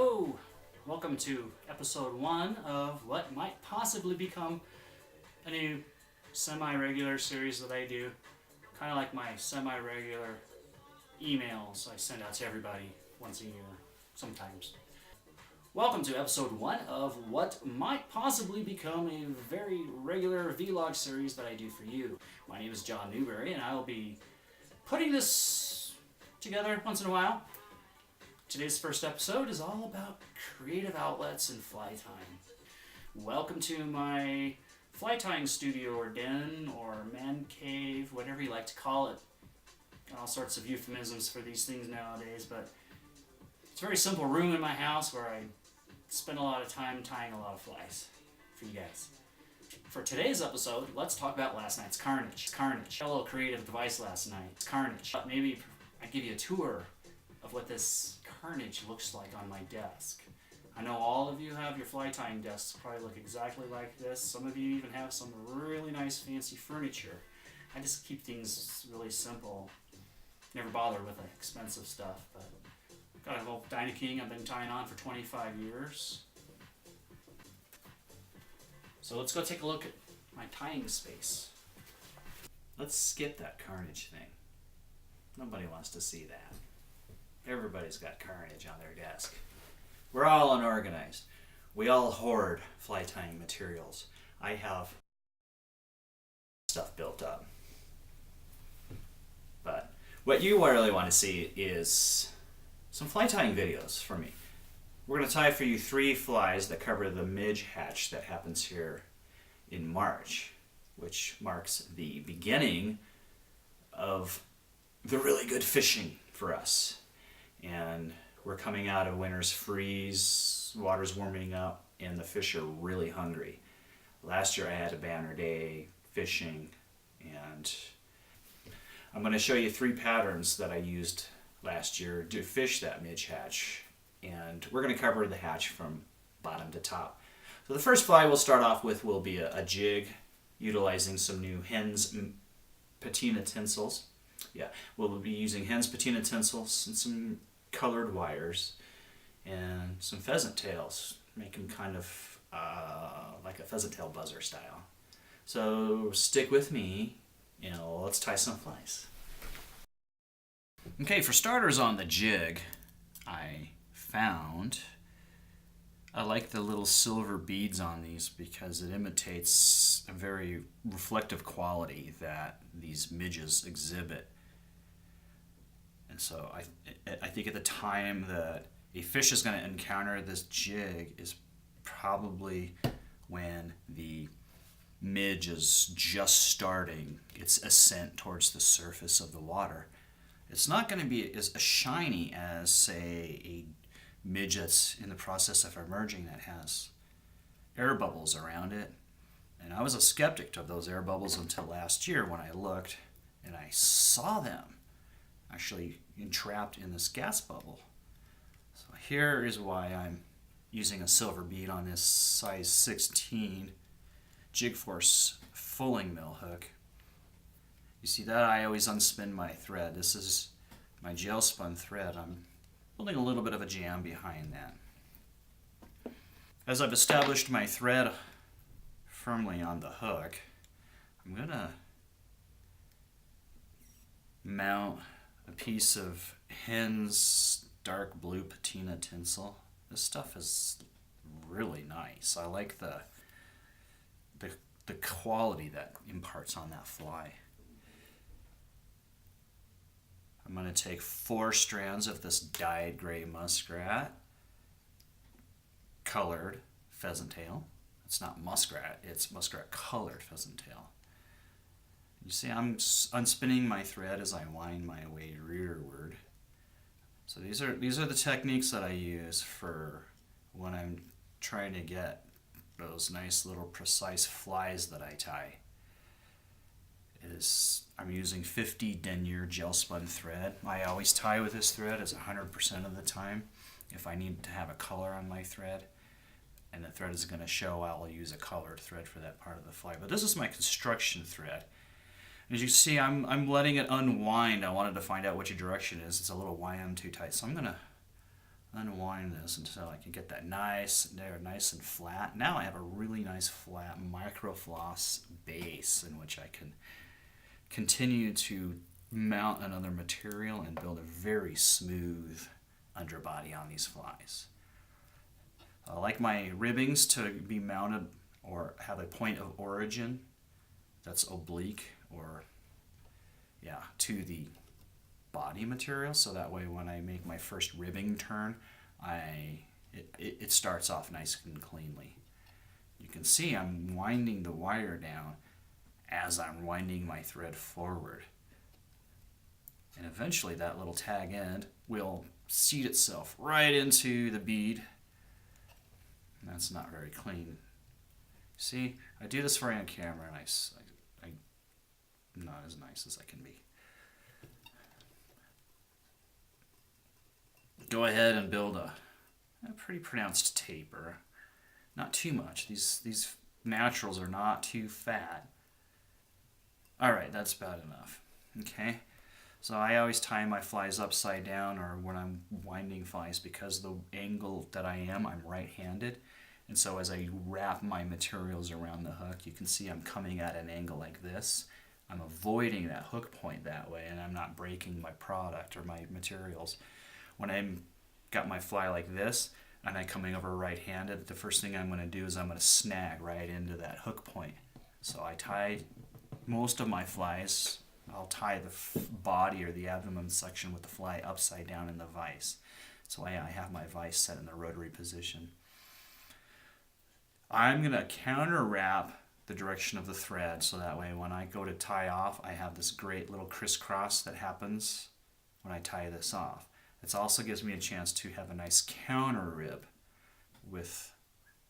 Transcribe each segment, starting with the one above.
Hello! Welcome to episode 1 of what might possibly become a new semi-regular series that I do. Kind of like my semi-regular emails I send out to everybody once a year, sometimes. Welcome to episode 1 of what might possibly become a very regular vlog series that I do for you. My name is John Newbury and I will be putting this together once in a while. Today's first episode is all about creative outlets and fly tying. Welcome to my fly tying studio or den or man cave, whatever you like to call it. Got all sorts of euphemisms for these things nowadays, but it's a very simple room in my house where I spend a lot of time tying a lot of flies for you guys. For today's episode, let's talk about last night's carnage. A little creative device last night. Carnage. Maybe I give you a tour of what this carnage looks like on my desk. I know all of you have your fly tying desks probably look exactly like this. Some of you even have some really nice fancy furniture. I just keep things really simple. Never bother with expensive stuff, but I've got a little Dynaking I've been tying on for 25 years. So let's go take a look at my tying space. Let's skip that carnage thing. Nobody wants to see that. Everybody's got carnage on their desk. We're all unorganized. We all hoard fly tying materials. I have stuff built up. But what you really want to see is some fly tying videos for me. We're going to tie for you 3 flies that cover the midge hatch that happens here in March, which marks the beginning of the really good fishing for us. And we're coming out of winter's freeze, water's warming up, and the fish are really hungry. Last year I had a banner day fishing, and I'm going to show you 3 patterns that I used last year to fish that midge hatch, and we're going to cover the hatch from bottom to top. So the first fly we'll start off with will be a jig, utilizing some new hen's patina tinsels. Yeah, we'll be using hen's patina tinsels and some colored wires and some pheasant tails, make them kind of like a pheasant tail buzzer style. So stick with me and let's tie some flies. Okay, for starters on the jig, I like the little silver beads on these because it imitates a very reflective quality that these midges exhibit. And so I think at the time that a fish is going to encounter this jig is probably when the midge is just starting its ascent towards the surface of the water. It's not going to be as shiny as, say, a midge that's in the process of emerging that has air bubbles around it. And I was a skeptic of those air bubbles until last year when I looked and I saw them actually entrapped in this gas bubble. So here is why I'm using a silver bead on this size 16 Jig Force fulling mill hook. You see that I always unspin my thread. This is my gel spun thread. I'm building a little bit of a jam behind that. As I've established my thread firmly on the hook, I'm going to mount a piece of hen's dark blue patina tinsel. This stuff is really nice. I like the quality that imparts on that fly. I'm going to take 4 strands of this dyed gray muskrat, colored pheasant tail. It's not muskrat, it's muskrat colored pheasant tail. You see I'm unspinning my thread as I wind my way rearward. So these are the techniques that I use for when I'm trying to get those nice little precise flies that I tie. I'm using 50 denier gel spun thread. I always tie with this thread as 100% of the time. If I need to have a color on my thread and the thread is going to show, I'll use a colored thread for that part of the fly. But this is my construction thread. As you see, I'm letting it unwind. I wanted to find out which direction it is. It's a little YM too tight, so I'm going to unwind this until I can get that nice and flat. Now I have a really nice flat microfloss base in which I can continue to mount another material and build a very smooth underbody on these flies. I like my ribbings to be mounted or have a point of origin that's oblique or to the body material, so that way when I make my first ribbing turn, it starts off nice and cleanly. You can see I'm winding the wire down as I'm winding my thread forward. And eventually that little tag end will seat itself right into the bead. And that's not very clean. See, I do this for you on camera, and I'm not as nice as I can be. Go ahead and build a pretty pronounced taper. Not too much. These naturals are not too fat. Alright, that's about enough. Okay? So I always tie my flies upside down or when I'm winding flies because the angle that I'm right-handed. And so as I wrap my materials around the hook, you can see I'm coming at an angle like this. I'm avoiding that hook point that way, and I'm not breaking my product or my materials. When I've got my fly like this, and I'm coming over right-handed, the first thing I'm going to do is I'm going to snag right into that hook point. So I tie most of my flies, I'll tie the body or the abdomen section with the fly upside down in the vise. So I have my vise set in the rotary position. I'm going to counter wrap the direction of the thread so that way when I go to tie off, I have this great little crisscross that happens when I tie this off. It also gives me a chance to have a nice counter rib with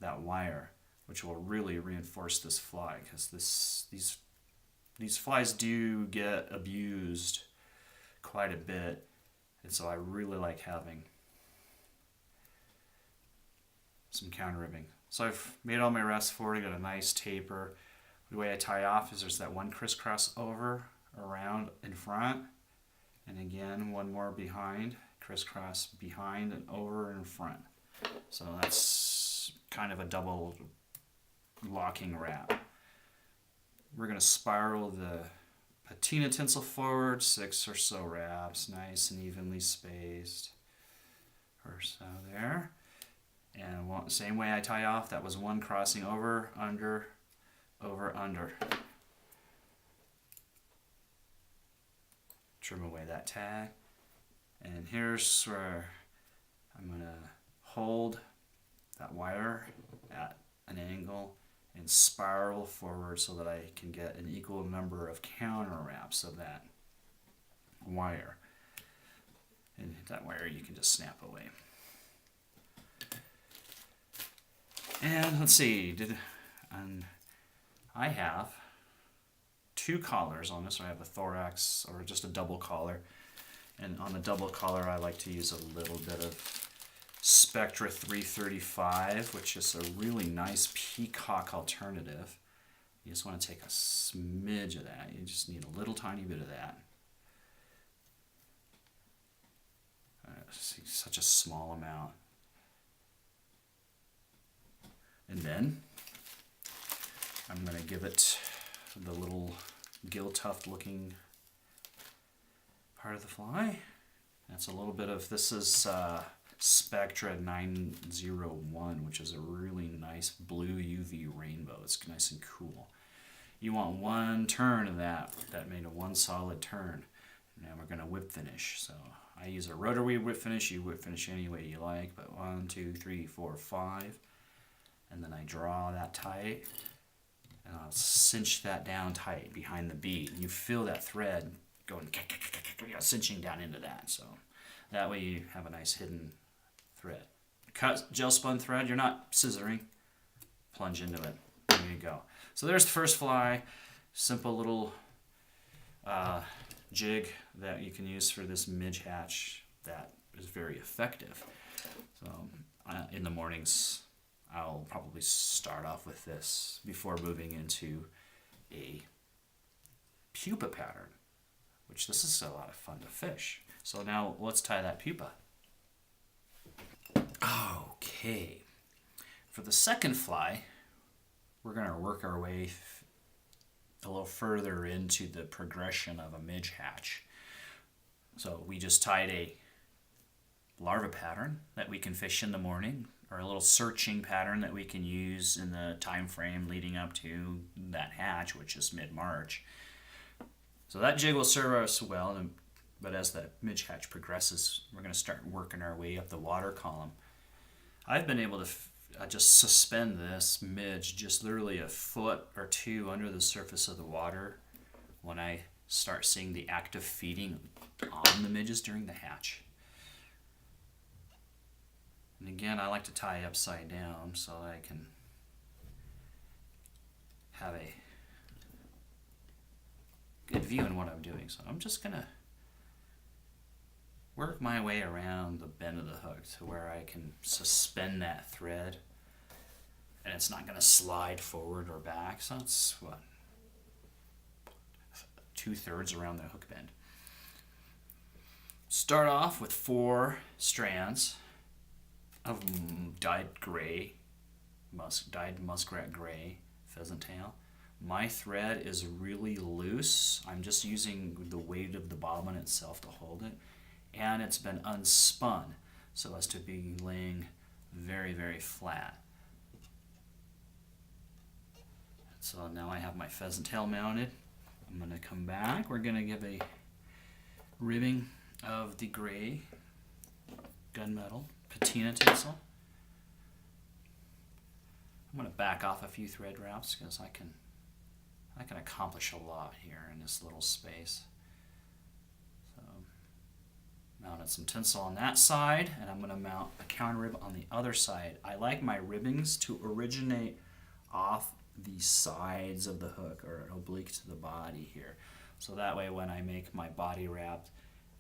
that wire, which will really reinforce this fly because these flies do get abused quite a bit, and so I really like having some counter ribbing. So I've made all my rests forward, got a nice taper. The way I tie off is there's that one crisscross over, around, in front, and again one more behind, crisscross behind and over in front. So that's kind of a double locking wrap. We're going to spiral the patina tinsel forward, 6 or so wraps, nice and evenly spaced, or so there. And same way I tie off, that was one crossing over, under, over, under. Trim away that tag. And here's where I'm going to hold that wire at an angle and spiral forward so that I can get an equal number of counter wraps of that wire. And that wire you can just snap away. And let's see, I have 2 collars on this. I have a Thorax or just a double collar. And on the double collar I like to use a little bit of Spectra 335, which is a really nice peacock alternative. You just want to take a smidge of that. You just need a little tiny bit of that. Such a small amount. And then I'm going to give it the little gill tuft looking part of the fly. That's a little bit of, this is Spectra 901, which is a really nice blue UV rainbow. It's nice and cool. You want one turn of that made a one solid turn. Now we're going to whip finish. So I use a rotary whip finish. You whip finish any way you like, but 1, 2, 3, 4, 5. And then I draw that tight, and I'll cinch that down tight behind the bead. You feel that thread going, cinching down into that. So that way you have a nice hidden thread. Cut gel spun thread, you're not scissoring. Plunge into it. There you go. So there's the first fly. Simple little jig that you can use for this midge hatch that is very effective. So in the mornings, I'll probably start off with this before moving into a pupa pattern, which this is a lot of fun to fish. So now let's tie that pupa. Okay. For the second fly, we're going to work our way a little further into the progression of a midge hatch. So we just tied a larva pattern that we can fish in the morning, or a little searching pattern that we can use in the time frame leading up to that hatch, which is mid-March. So that jig will serve us well, but as the midge hatch progresses, we're going to start working our way up the water column. I've been able to just suspend this midge just literally a foot or two under the surface of the water when I start seeing the active feeding on the midges during the hatch. And again, I like to tie upside down so that I can have a good view in what I'm doing. So I'm just going to work my way around the bend of the hook to where I can suspend that thread and it's not going to slide forward or back. So it's what, 2/3 around the hook bend. Start off with 4 strands of dyed muskrat gray pheasant tail. My thread is really loose. I'm just using the weight of the bobbin itself to hold it, and it's been unspun so as to be laying very, very flat. So now I have my pheasant tail mounted. I'm going to come back. We're going to give a ribbing of the gray gunmetal patina tinsel. I'm going to back off a few thread wraps because I can accomplish a lot here in this little space. So mounted some tinsel on that side, and I'm going to mount a counter rib on the other side. I like my ribbings to originate off the sides of the hook or oblique to the body here. So that way when I make my body wrap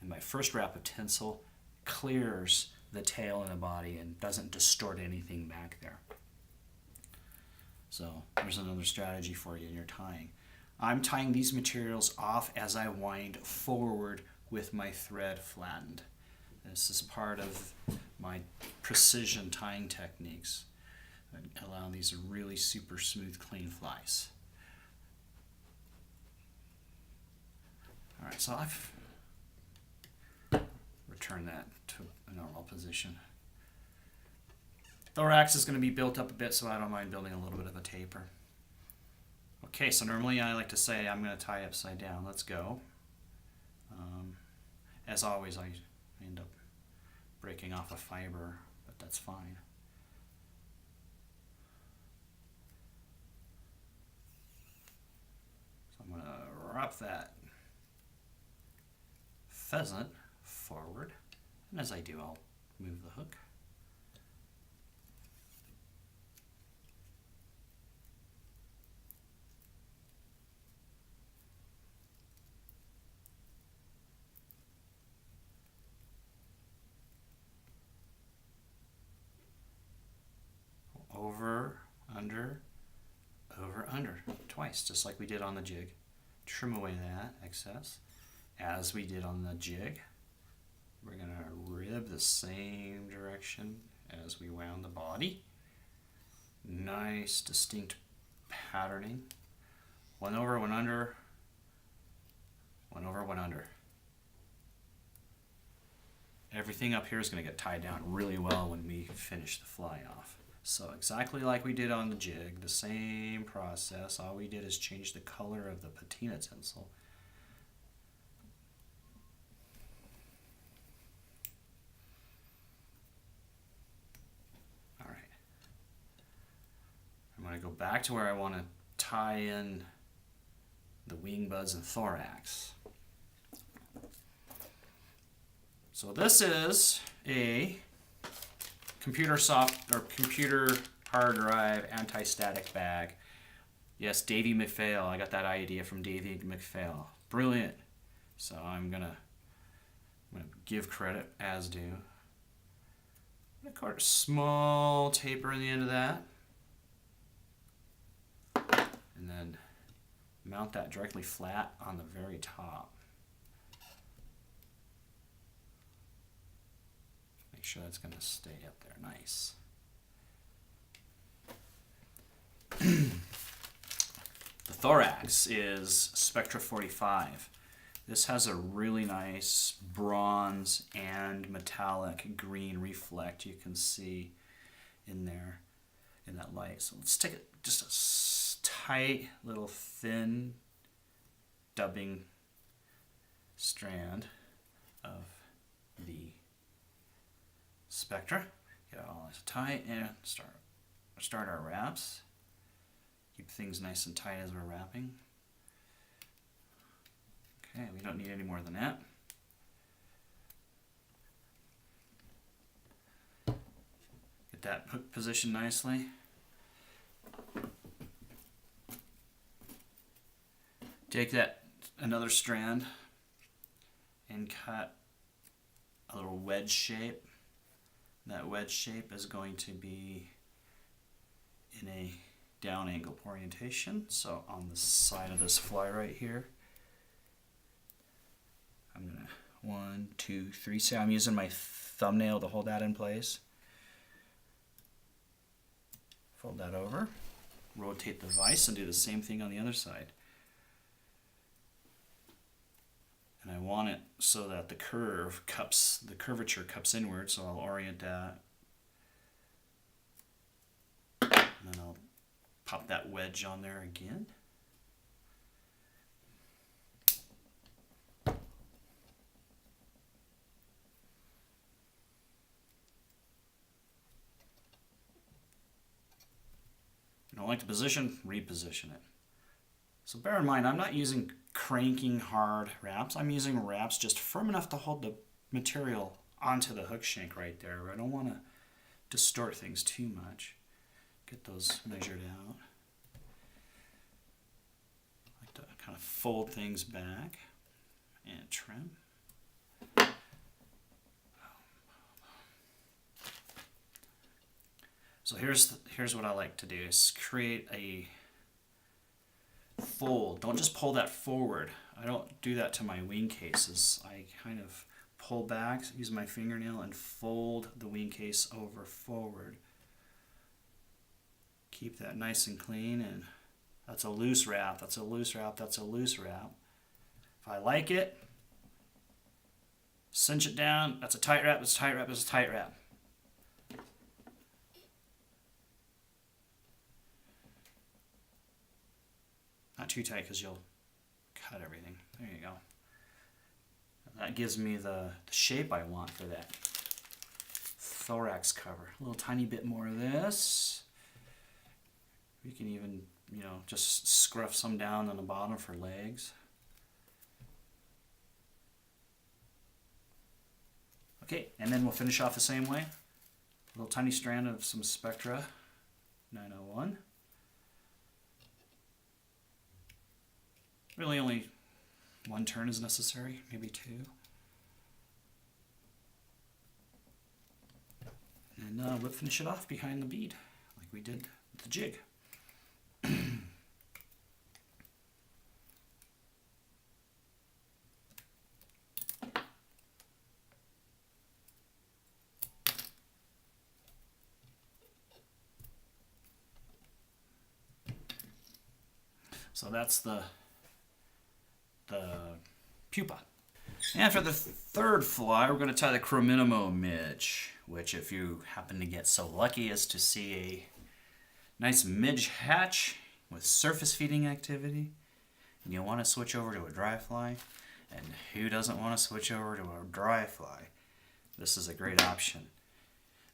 and my first wrap of tinsel clears the tail and the body and doesn't distort anything back there. So there's another strategy for you in your tying. I'm tying these materials off as I wind forward with my thread flattened. This is part of my precision tying techniques that allow these really super smooth, clean flies. All right, so I've returned that to a normal position. Thorax is going to be built up a bit, so I don't mind building a little bit of a taper. Okay, so normally I like to say I'm going to tie upside down. Let's go. As always, I end up breaking off a fiber, but that's fine. So I'm going to wrap that pheasant forward, and as I do, I'll move the hook. Over, under, twice, just like we did on the jig. Trim away that excess. As we did on the jig, we're going to rib the same direction as we wound the body. Nice, distinct patterning. One over, one under, one over, one under. Everything up here is going to get tied down really well when we finish the fly off. So exactly like we did on the jig, the same process. All we did is change the color of the patina tinsel. All right. I'm going to go back to where I want to tie in the wing buds and thorax. So this is a computer hard drive anti-static bag. Yes, Davey McPhail. I got that idea from Davey McPhail. Brilliant. So I'm gonna give credit as due. I'm gonna cut a small taper in the end of that, and then mount that directly flat on the very top. Make sure that's going to stay up there nice. The Thorax is Spectra 45. This has a really nice bronze and metallic green reflect you can see in there in that light. So let's take just a tight little thin dubbing strand of the Spectra. Get it all nice and tight and start our wraps. Keep things nice and tight as we're wrapping. Okay, we don't need any more than that. Get that hook positioned nicely. Take another strand and cut a little wedge shape. That wedge shape is going to be in a down angle orientation. So on the side of this fly right here, I'm gonna 1, 2, 3. See, I'm using my thumbnail to hold that in place. Fold that over, rotate the vise, and do the same thing on the other side. And I want it so that the curvature cups inward, so I'll orient that. And then I'll pop that wedge on there again. If you don't like the position, reposition it. So bear in mind, I'm not using cranking hard wraps. I'm using wraps just firm enough to hold the material onto the hook shank right there. I don't want to distort things too much. Get those measured out. I like to kind of fold things back and trim. So here's what I like to do is create a fold. Don't just pull that forward. I don't do that to my wing cases. I kind of pull back, use my fingernail, and fold the wing case over forward. Keep that nice and clean, and that's a loose wrap, that's a loose wrap, that's a loose wrap. If I like it, cinch it down, that's a tight wrap, that's a tight wrap, that's a tight wrap. Not too tight because you'll cut everything. There you go. That gives me the shape I want for that Thorax cover. A little tiny bit more of this. We can even, just scruff some down on the bottom for legs. Okay, and then we'll finish off the same way. A little tiny strand of some Spectra 901. Really only one turn is necessary, maybe 2. And we'll finish it off behind the bead, like we did with the jig. So that's the pupa. And for the third fly, we're going to tie the Minim midge, which if you happen to get so lucky as to see a nice midge hatch with surface feeding activity, and you want to switch over to a dry fly, and who doesn't want to switch over to a dry fly? This is a great option.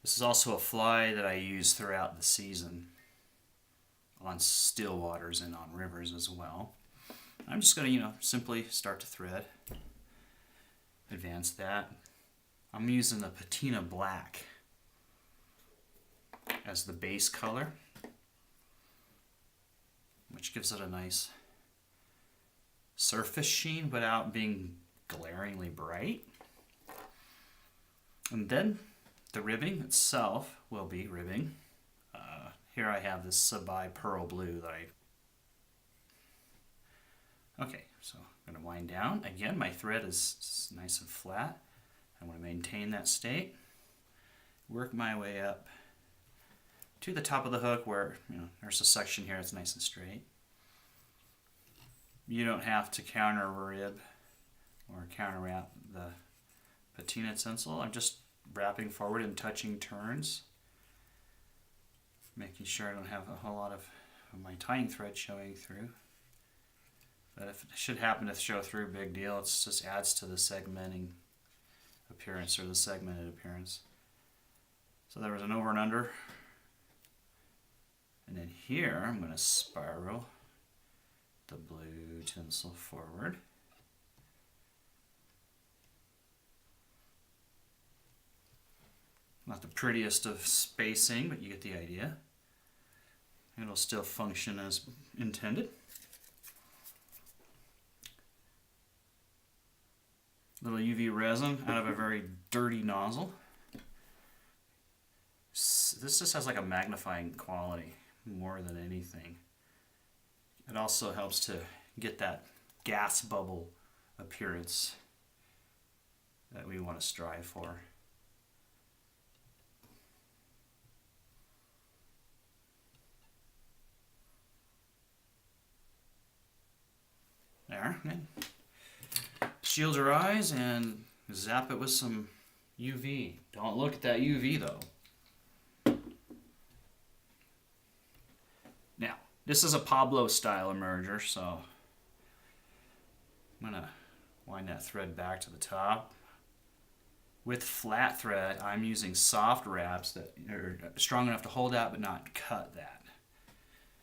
This is also a fly that I use throughout the season on still waters and on rivers as well. I'm just going to, simply start to thread, advance that. I'm using the patina black as the base color, which gives it a nice surface sheen without being glaringly bright. And then the ribbing itself will be ribbing. Here I have this Sabai Pearl Blue that Okay, so I'm going to wind down. Again, my thread is nice and flat. I want to maintain that state. work my way up to the top of the hook where, you know, there's a section here that's nice and straight. You don't have to counter rib or counter wrap the patina tinsel. I'm just wrapping forward and touching turns, making sure I don't have a whole lot of my tying thread showing through. But if it should happen to show through, big deal. It just adds to the segmenting appearance, or the segmented appearance. So there was an over and under. And then here I'm going to spiral the blue tinsel forward. Not the prettiest of spacing, but you get the idea. It'll still function as intended. Little UV resin out of a very dirty nozzle. This just has like a magnifying quality more than anything. It also helps to get that gas bubble appearance that we want to strive for. There. Shield your eyes and zap it with some UV. Don't look at that UV though. Now, this is a Pablo style emerger, so I'm gonna wind that thread back to the top. With flat thread, I'm using soft wraps that are strong enough to hold that but not cut that.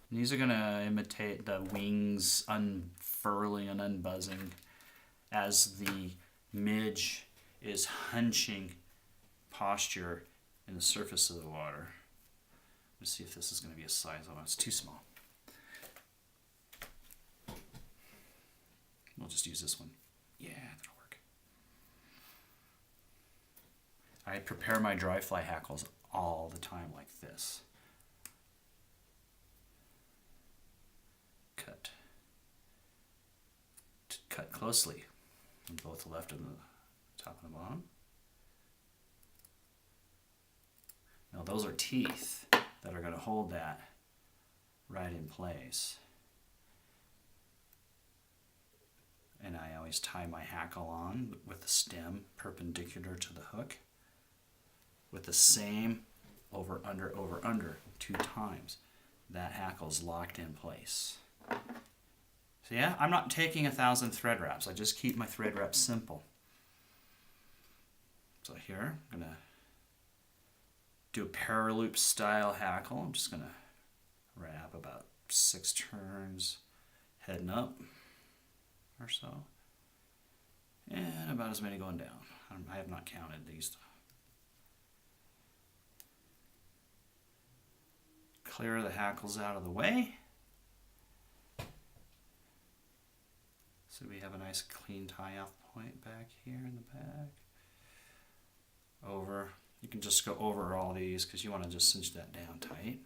And these are gonna imitate the wings unfurling and unbuzzing as the midge is hunching posture in the surface of the water. Let's see if this is going to be a size. Oh, it's too small. We'll just use this one. Yeah, that'll work. I prepare my dry fly hackles all the time like this. Cut closely on both the left and the top and the bottom. Now those are teeth that are going to hold that right in place. And I always tie my hackle on with the stem perpendicular to the hook with the same over, under 2 times. That hackle's locked in place. So yeah, I'm not taking 1,000 thread wraps. I just keep my thread wraps simple. So here, I'm going to do a paraloop style hackle. I'm just going to wrap about 6 turns heading up or so. And about as many going down. I have not counted these. Clear the hackles out of the way. So we have a nice clean tie-off point back here in the back. Over. You can just go over all these because you want to just cinch that down tight.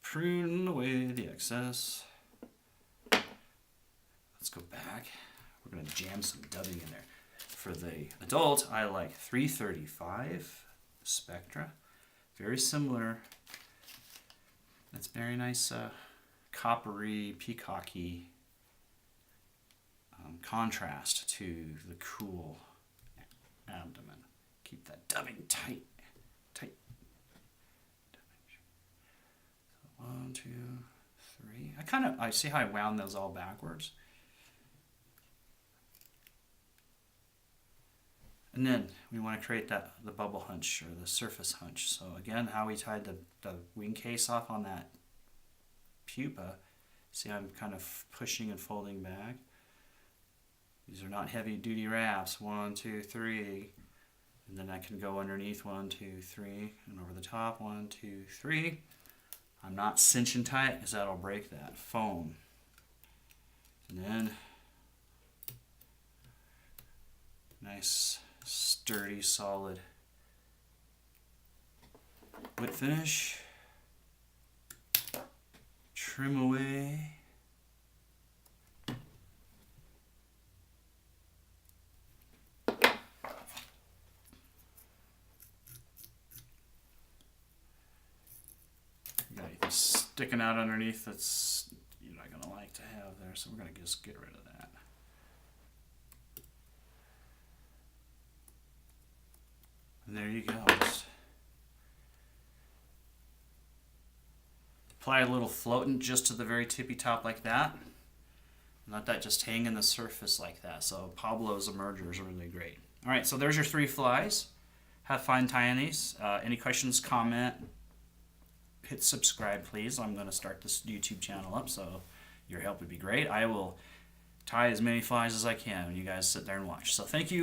Prune away the excess. Let's go back. We're going to jam some dubbing in there. For the adult, I like 335 Spectra. Very similar. It's very nice coppery, peacocky contrast to the cool abdomen. Keep that dubbing tight. So 1, 2, 3. I see how I wound those all backwards. And then we want to create the bubble hunch or the surface hunch. So again, how we tied the wing case off on that pupa. See, I'm kind of pushing and folding back. These are not heavy duty wraps. 1, 2, 3. And then I can go underneath 1, 2, 3. And over the top 1, 2, 3. I'm not cinching tight because that'll break that foam. And then nice, sturdy, solid whip finish. Trim away. got anything sticking out underneath that's you're not going to like to have there, so we're going to just get rid of that. And there you go. Just apply a little floatant just to the very tippy top like that. And let that just hang in the surface like that. So Pablo's emerger is really great. All right, so there's your 3 flies. Have fun tying these. Any questions, comment, hit subscribe, please. I'm going to start this YouTube channel up, so your help would be great. I will tie as many flies as I can when you guys sit there and watch. So thank you.